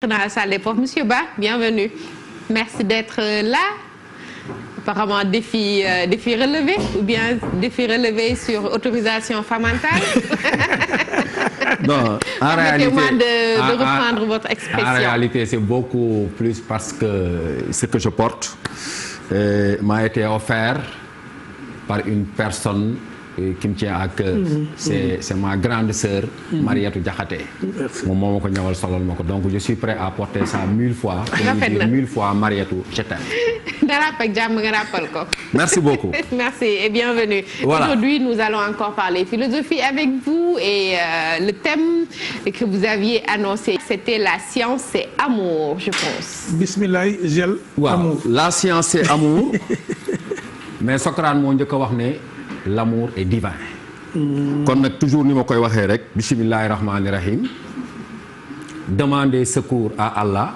Dans la salle des profs. Monsieur Ba, bienvenue. Merci d'être là. Apparemment, défi relevé ou bien défi relevé sur autorisation famantale. Non, permettez-moi de reprendre votre expression. En réalité, c'est beaucoup plus parce que ce que je porte m'a été offert par une personne qui me tient à cœur. C'est ma grande sœur, Mariatou Diakhaté. Donc je suis prêt à porter ça 1000 fois. Pour dire 1000 fois Mariatou, je t'aime. Merci beaucoup. Merci et bienvenue. Voilà. Aujourd'hui, nous allons encore parler philosophie avec vous et le thème que vous aviez annoncé, c'était la science c'est amour, je pense. Bismillah, gel, amour. La science c'est amour. Mais Socrate moo njëkk a wax ne l'amour est divin. Kon nag toujours ni ma koy waxee rek bismillahi rahmani rahim. Demander secours à Allah,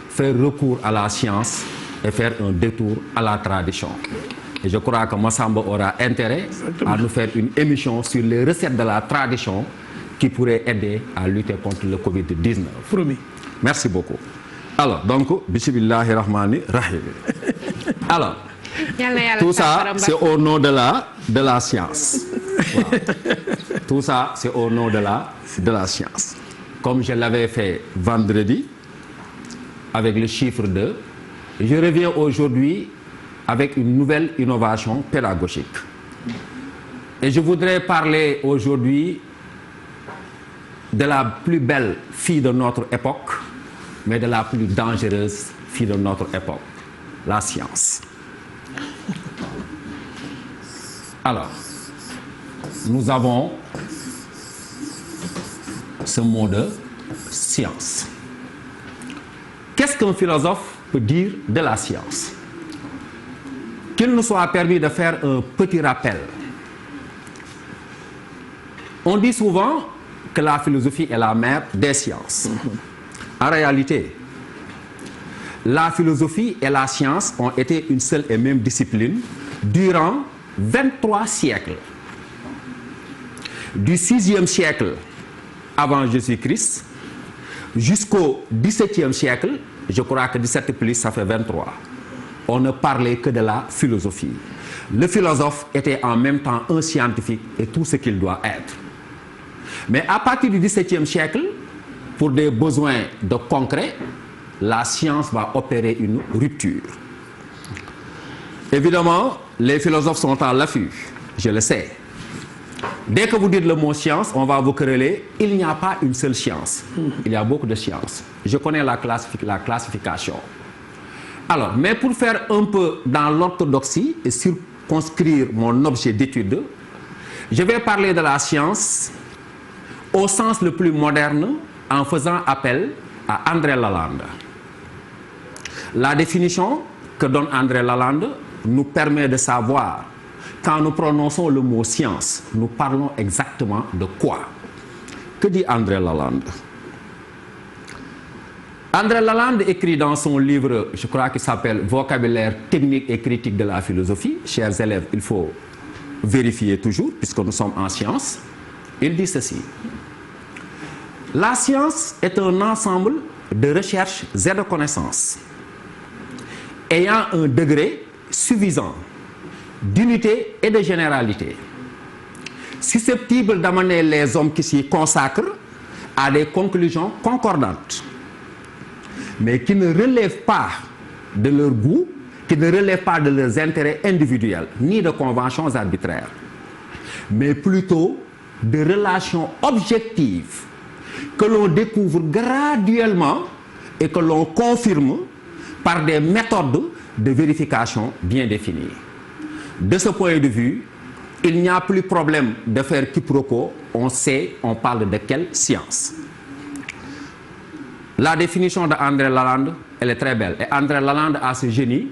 faire recours à la science et faire un détour à la tradition. Et je crois que Massamba aura intérêt à nous faire une émission sur les recettes de la tradition qui pourraient aider à lutter contre le Covid-19. Promis. Merci beaucoup. Alors, donc, bismillahi rahmani rahim. Alors, tout ça, c'est au nom de la science. Voilà. Tout ça, c'est au nom de la science. Comme je l'avais fait vendredi, avec le chiffre 2, je reviens aujourd'hui avec une nouvelle innovation pédagogique. Et je voudrais parler aujourd'hui de la plus belle fille de notre époque, mais de la plus dangereuse fille de notre époque, la science. Alors, nous avons ce mot de science. Qu'est-ce qu'un philosophe peut dire de la science? Qu'il nous soit permis de faire un petit rappel. On dit souvent que la philosophie est la mère des sciences. En réalité, la philosophie et la science ont été une seule et même discipline durant 23 siècles. Du 6e siècle avant Jésus-Christ jusqu'au 17e siècle, je crois que 17 plus ça fait 23. On ne parlait que de la philosophie. Le philosophe était en même temps un scientifique et tout ce qu'il doit être. Mais à partir du 17e siècle, pour des besoins de concret, la science va opérer une rupture. Évidemment, les philosophes sont à l'affût, je le sais. Dès que vous dites le mot science, on va vous quereller. Il n'y a pas une seule science. Il y a beaucoup de sciences. Je connais la classification. Alors, mais pour faire un peu dans l'orthodoxie et circonscrire mon objet d'étude, je vais parler de la science au sens le plus moderne en faisant appel à André Lalande. La définition que donne André Lalande nous permet de savoir, quand nous prononçons le mot science, nous parlons exactement de quoi? Que dit André Lalande? André Lalande écrit dans son livre, je crois qu'il s'appelle Vocabulaire technique et critique de la philosophie. Chers élèves, il faut vérifier toujours, puisque nous sommes en sciences. Il dit ceci. La science est un ensemble de recherches et de connaissances ayant un degré suffisant d'unité et de généralité, susceptible d'amener les hommes qui s'y consacrent à des conclusions concordantes, mais qui ne relèvent pas de leur goût, qui ne relèvent pas de leurs intérêts individuels, ni de conventions arbitraires, mais plutôt de relations objectives que l'on découvre graduellement et que l'on confirme par des méthodes de vérification bien définies. De ce point de vue, il n'y a plus problème de faire quiproquo, on sait, on parle de quelle science. La définition d'André Lalande, elle est très belle. Et André Lalande a ce génie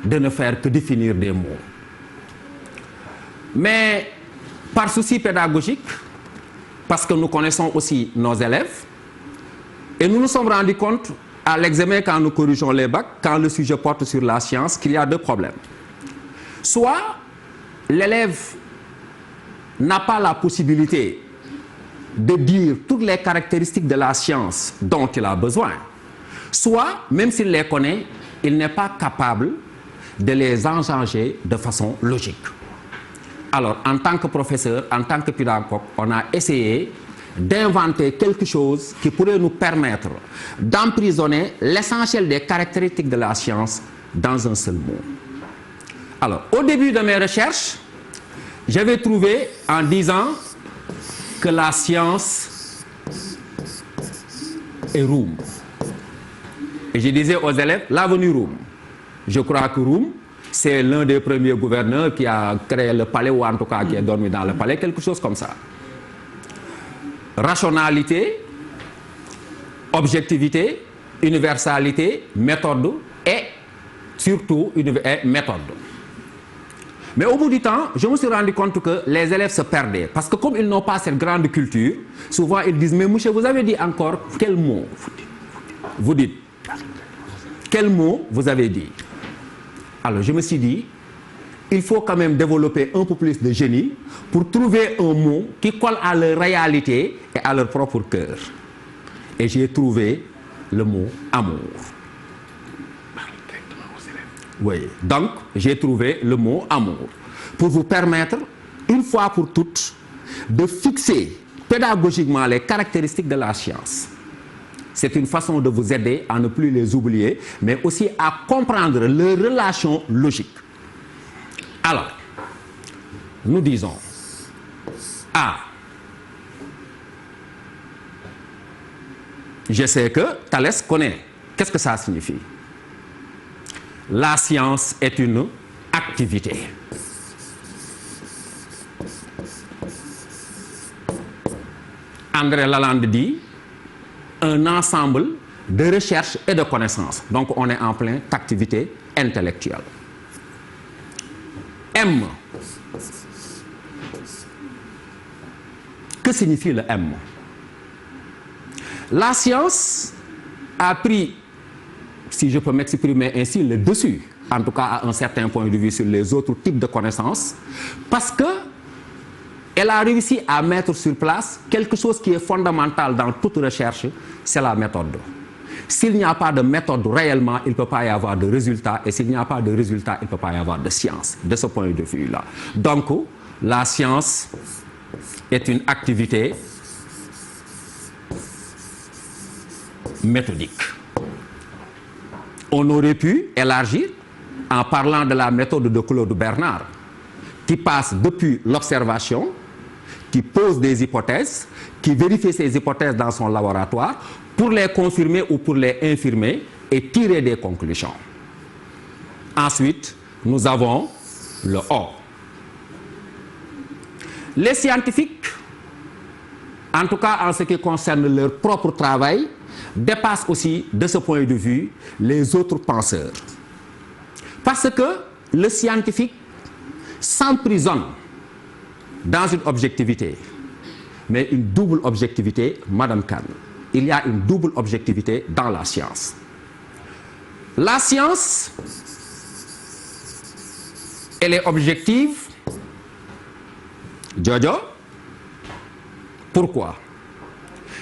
de ne faire que définir des mots. Mais par souci pédagogique, parce que nous connaissons aussi nos élèves, et nous nous sommes rendus compte à l'examen quand nous corrigeons les bacs, quand le sujet porte sur la science, qu'il y a deux problèmes. Soit l'élève n'a pas la possibilité de dire toutes les caractéristiques de la science dont il a besoin, soit, même s'il les connaît, il n'est pas capable de les engranger de façon logique. Alors, en tant que professeur, en tant que pédagogue, on a essayé d'inventer quelque chose qui pourrait nous permettre d'emprisonner l'essentiel des caractéristiques de la science dans un seul mot. Alors, au début de mes recherches, j'avais trouvé en disant que la science est Roum. Et je disais aux élèves, l'avenue Roum. Je crois que Roum, c'est l'un des premiers gouverneurs qui a créé le palais, ou en tout cas qui est dormi dans le palais, quelque chose comme ça. Rationalité, objectivité, universalité, méthode et surtout méthode. Mais au bout du temps, je me suis rendu compte que les élèves se perdaient. Parce que comme ils n'ont pas cette grande culture, souvent ils disent, mais monsieur, vous avez dit encore quel mot? Vous dites, quel mot vous avez dit? Alors je me suis dit, il faut quand même développer un peu plus de génie pour trouver un mot qui colle à leur réalité et à leur propre cœur. Et j'ai trouvé le mot amour. Oui, donc j'ai trouvé le mot amour pour vous permettre, une fois pour toutes, de fixer pédagogiquement les caractéristiques de la science. C'est une façon de vous aider à ne plus les oublier, mais aussi à comprendre leurs relations logiques. Alors, nous disons A. Je sais que Thalès connaît. Qu'est-ce que ça signifie? La science est une activité. André Lalande dit un ensemble de recherche et de connaissances. Donc on est en pleine activité intellectuelle. M. Que signifie le M? La science a pris, si je peux m'exprimer ainsi, le dessus, en tout cas à un certain point de vue sur les autres types de connaissances, parce qu'elle a réussi à mettre sur place quelque chose qui est fondamental dans toute recherche, c'est la méthode. S'il n'y a pas de méthode réellement, il ne peut pas y avoir de résultat, et s'il n'y a pas de résultat, il ne peut pas y avoir de science, de ce point de vue-là. Donc, la science est une activité méthodique. On aurait pu élargir en parlant de la méthode de Claude Bernard, qui passe depuis l'observation, qui pose des hypothèses, qui vérifie ces hypothèses dans son laboratoire pour les confirmer ou pour les infirmer et tirer des conclusions. Ensuite, nous avons le O. Les scientifiques, en tout cas en ce qui concerne leur propre travail, dépassent aussi, de ce point de vue, les autres penseurs. Parce que le scientifique s'emprisonne dans une objectivité, mais une double objectivité, Madame Khan. Il y a une double objectivité dans la science. La science, elle est objective. Jojo. Pourquoi?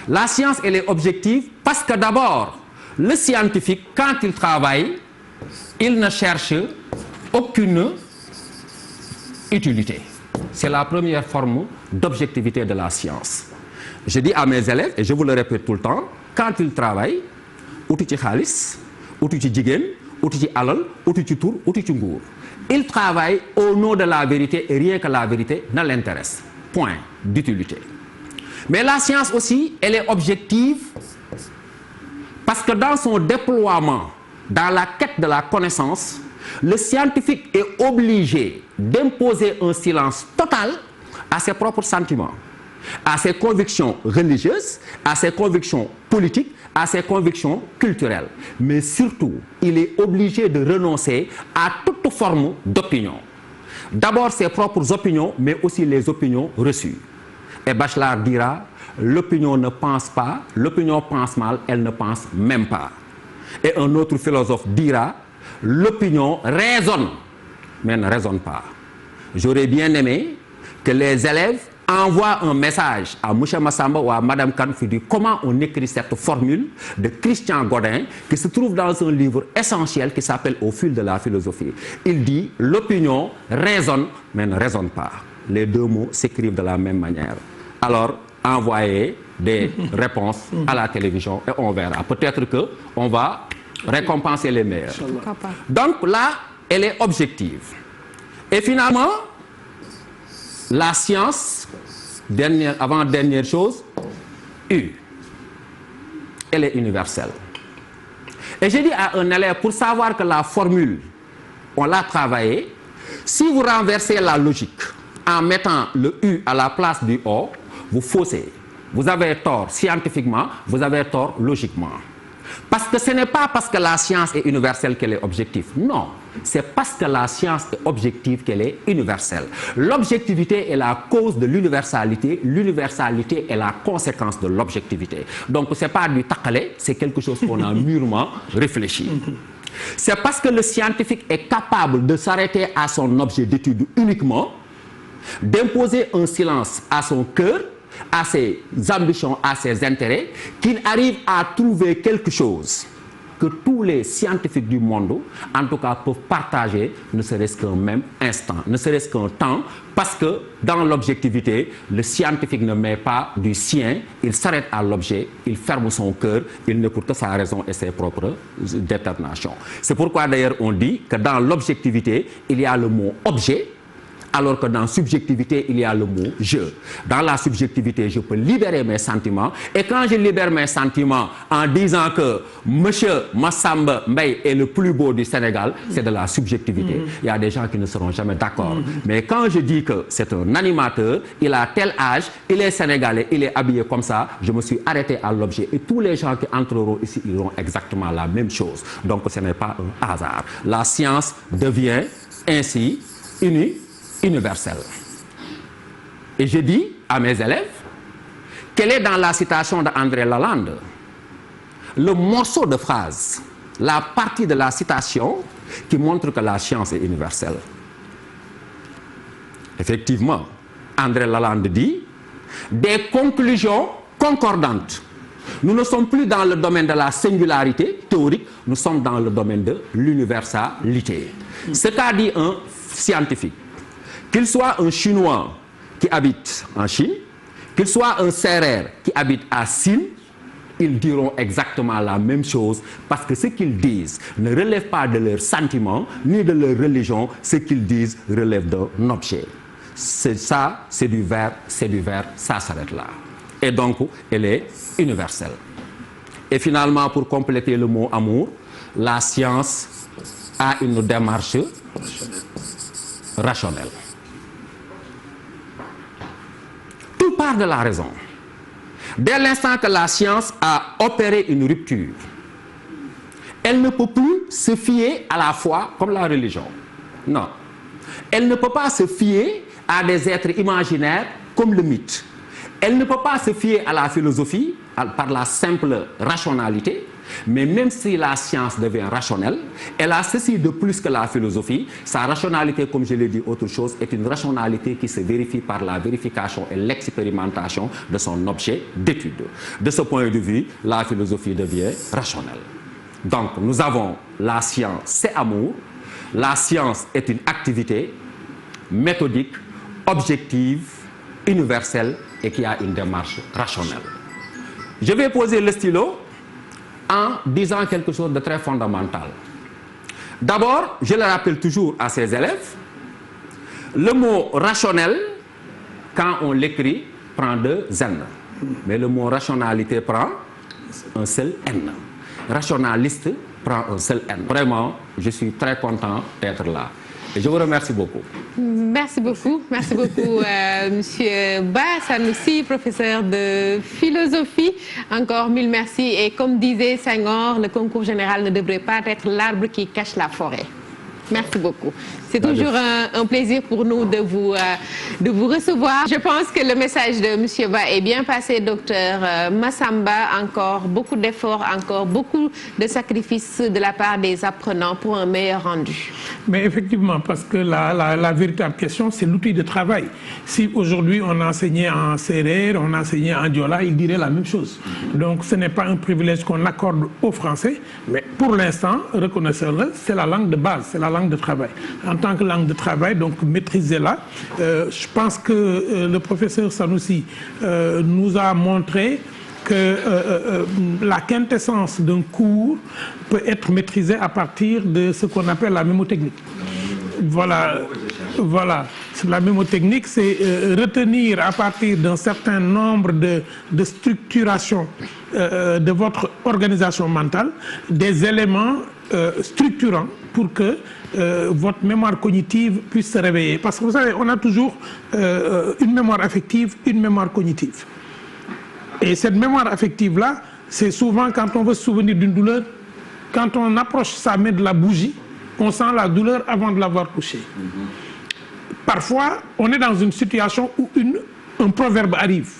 La science, elle est objective parce que d'abord, le scientifique, quand il travaille, il ne cherche aucune utilité. C'est la première forme d'objectivité de la science. Je dis à mes élèves, et je vous le répète tout le temps, quand ils travaillent, uti ci xaalis, uti ci jigéen, uti ci alal, uti ci tur, uti ci nguur. Ils travaillent au nom de la vérité et rien que la vérité ne l'intéresse. Point d'utilité. Mais la science aussi, elle est objective parce que dans son déploiement, dans la quête de la connaissance, le scientifique est obligé d'imposer un silence total à ses propres sentiments, à ses convictions religieuses, à ses convictions politiques, à ses convictions culturelles. Mais surtout, il est obligé de renoncer à toute forme d'opinion. D'abord ses propres opinions, mais aussi les opinions reçues. Et Bachelard dira, l'opinion ne pense pas, l'opinion pense mal, elle ne pense même pas. Et un autre philosophe dira, l'opinion raisonne, mais ne raisonne pas. J'aurais bien aimé que les élèves envoie un message à M. Massamba ou à Mme Kane pour dire comment on écrit cette formule de Christian Godin qui se trouve dans un livre essentiel qui s'appelle Au fil de la philosophie. Il dit « L'opinion raisonne mais ne raisonne pas ». Les deux mots s'écrivent de la même manière. Alors, envoyez des réponses à la télévision et on verra. Peut-être qu'on va récompenser les meilleurs. Donc là, elle est objective. Et finalement, la science, avant-dernière chose, U. Elle est universelle. Et j'ai dit à un élève, pour savoir que la formule, on l'a travaillée, si vous renversez la logique en mettant le U à la place du O, vous faussez. Vous avez tort scientifiquement, vous avez tort logiquement. Parce que ce n'est pas parce que la science est universelle qu'elle est objective. Non, c'est parce que la science est objective qu'elle est universelle. L'objectivité est la cause de l'universalité, l'universalité est la conséquence de l'objectivité. Donc ce n'est pas du takalé, c'est quelque chose qu'on a mûrement réfléchi. C'est parce que le scientifique est capable de s'arrêter à son objet d'étude uniquement, d'imposer un silence à son cœur, à ses ambitions, à ses intérêts, qu'il arrive à trouver quelque chose que tous les scientifiques du monde, en tout cas, peuvent partager, ne serait-ce qu'un même instant, ne serait-ce qu'un temps, parce que dans l'objectivité, le scientifique ne met pas du sien, il s'arrête à l'objet, il ferme son cœur, il n'écoute que sa raison et ses propres déterminations. C'est pourquoi d'ailleurs on dit que dans l'objectivité, il y a le mot objet, alors que dans la subjectivité, il y a le mot « je ». Dans la subjectivité, je peux libérer mes sentiments. Et quand je libère mes sentiments en disant que M. Massamba Mbaye est le plus beau du Sénégal, c'est de la subjectivité. Il y a des gens qui ne seront jamais d'accord. Mais quand je dis que c'est un animateur, il a tel âge, il est sénégalais, il est habillé comme ça, je me suis arrêté à l'objet. Et tous les gens qui entreront ici, ils auront exactement la même chose. Donc ce n'est pas un hasard. La science devient ainsi universelle. Et je dis à mes élèves qu'elle est dans la citation d'André Lalande, le morceau de phrase, la partie de la citation qui montre que la science est universelle. Effectivement, André Lalande dit des conclusions concordantes. Nous ne sommes plus dans le domaine de la singularité théorique, nous sommes dans le domaine de l'universalité. Ce qu'a dit un scientifique, qu'il soit un Chinois qui habite en Chine, qu'il soit un Sérère qui habite à Sine, ils diront exactement la même chose parce que ce qu'ils disent ne relève pas de leurs sentiments ni de leur religion, ce qu'ils disent relève d'un objet. C'est ça, c'est du verbe, ça s'arrête là. Et donc, elle est universelle. Et finalement, pour compléter le mot amour, la science a une démarche rationnelle. Tout part de la raison. Dès l'instant que la science a opéré une rupture, elle ne peut plus se fier à la foi comme la religion. Non. Elle ne peut pas se fier à des êtres imaginaires comme le mythe. Elle ne peut pas se fier à la philosophie par la simple rationalité, mais même si la science devient rationnelle, elle a ceci de plus que la philosophie. Sa rationalité, comme je l'ai dit, autre chose, est une rationalité qui se vérifie par la vérification et l'expérimentation de son objet d'étude. De ce point de vue, la philosophie devient rationnelle. Donc, nous avons la science, c'est amour. La science est une activité méthodique, objective, universelle et qui a une démarche rationnelle. Je vais poser le stylo en disant quelque chose de très fondamental. D'abord, je le rappelle toujours à ses élèves, le mot rationnel, quand on l'écrit, prend 2 N. Mais le mot rationalité prend un seul N. Rationaliste prend un seul N. Vraiment, je suis très content d'être là. Et je vous remercie beaucoup. Merci beaucoup, Monsieur Ba Sanoussi, professeur de philosophie. Encore 1000 merci. Et comme disait Senghor, le concours général ne devrait pas être l'arbre qui cache la forêt. Merci beaucoup. C'est toujours un plaisir pour nous de vous recevoir. Je pense que le message de M. Ba est bien passé, docteur Massamba. Encore beaucoup d'efforts, encore beaucoup de sacrifices de la part des apprenants pour un meilleur rendu. Mais effectivement, parce que la véritable question, c'est l'outil de travail. Si aujourd'hui on enseignait en Sérère, on enseignait en Diola, il dirait la même chose. Donc ce n'est pas un privilège qu'on accorde aux Français, mais pour l'instant, reconnaissez-le, c'est la langue de base, c'est la langue de travail. En tant que langue de travail, donc maîtrisez-la. Je pense que le professeur Sanoussi nous a montré que la quintessence d'un cours peut être maîtrisée à partir de ce qu'on appelle la mémotechnique. Voilà. La mémotechnique, c'est retenir à partir d'un certain nombre de structurations de votre organisation mentale des éléments structurants pour que votre mémoire cognitive puisse se réveiller. Parce que vous savez, on a toujours une mémoire affective, une mémoire cognitive. Et cette mémoire affective-là, c'est souvent quand on veut se souvenir d'une douleur, quand on approche sa main de la bougie, on sent la douleur avant de l'avoir touchée. Parfois, on est dans une situation où un proverbe arrive.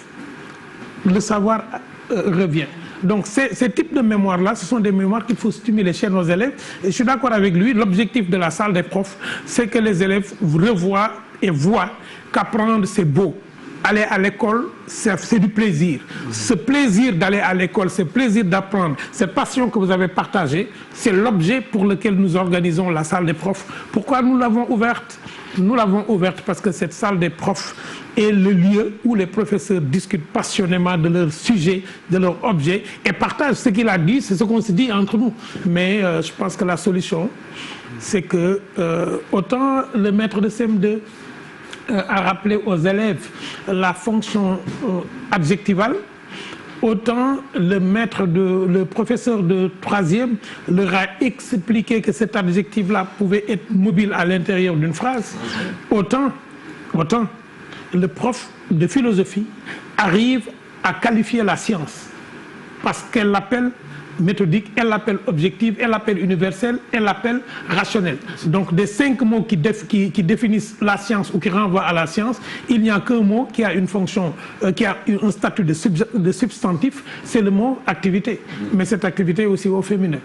Le savoir revient. Donc ces types de mémoires-là, ce sont des mémoires qu'il faut stimuler chez nos élèves. Et je suis d'accord avec lui, l'objectif de la salle des profs, c'est que les élèves revoient et voient qu'apprendre, c'est beau. Aller à l'école, c'est du plaisir. Ce plaisir d'aller à l'école, ce plaisir d'apprendre, cette passion que vous avez partagée, c'est l'objet pour lequel nous organisons la salle des profs. Pourquoi nous l'avons ouverte? Nous l'avons ouverte parce que cette salle des profs est le lieu où les professeurs discutent passionnément de leur sujet, de leur objet et partagent ce qu'il a dit, c'est ce qu'on se dit entre nous. Mais je pense que la solution, c'est que autant le maître de CM2 a rappelé aux élèves la fonction adjectivale, autant le professeur de 3e leur a expliqué que cet adjectif-là pouvait être mobile à l'intérieur d'une phrase, autant le prof de philosophie arrive à qualifier la science parce qu'elle l'appelle méthodique, elle l'appelle objective, elle l'appelle universelle, elle l'appelle rationnelle. Donc des 5 mots qui définissent la science ou qui renvoient à la science, il n'y a qu'un mot qui a une fonction, qui a un statut de substantif, c'est le mot activité. Mais cette activité est aussi au féminin.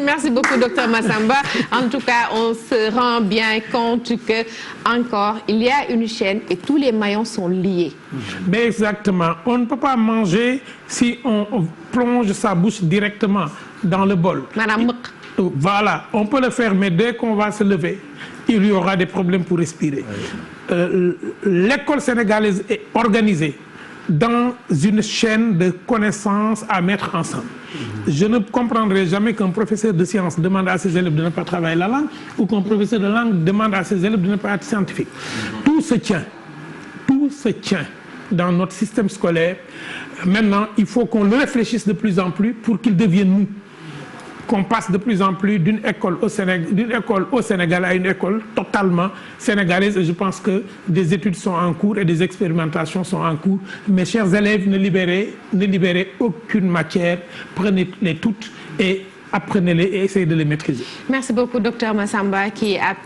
Merci beaucoup, docteur Massamba. En tout cas, on se rend bien compte que encore il y a une chaîne et tous les maillons sont liés. Mais exactement. On ne peut pas manger si on plonge sa bouche directement dans le bol. Madame. Voilà, on peut le faire, mais dès qu'on va se lever, il y aura des problèmes pour respirer. L'école sénégalaise est organisée dans une chaîne de connaissances à mettre ensemble. Je ne comprendrai jamais qu'un professeur de sciences demande à ses élèves de ne pas travailler la langue ou qu'un professeur de langue demande à ses élèves de ne pas être scientifique. Tout se tient dans notre système scolaire. Maintenant, il faut qu'on le réfléchisse de plus en plus pour qu'il devienne nous. Qu'on passe de plus en plus d'une école au Sénégal à une école totalement sénégalaise. Et je pense que des études sont en cours et des expérimentations sont en cours. Mes chers élèves, ne libérez aucune matière. Prenez-les toutes et apprenez-les et essayez de les maîtriser. Merci beaucoup, docteur Massamba, qui appelle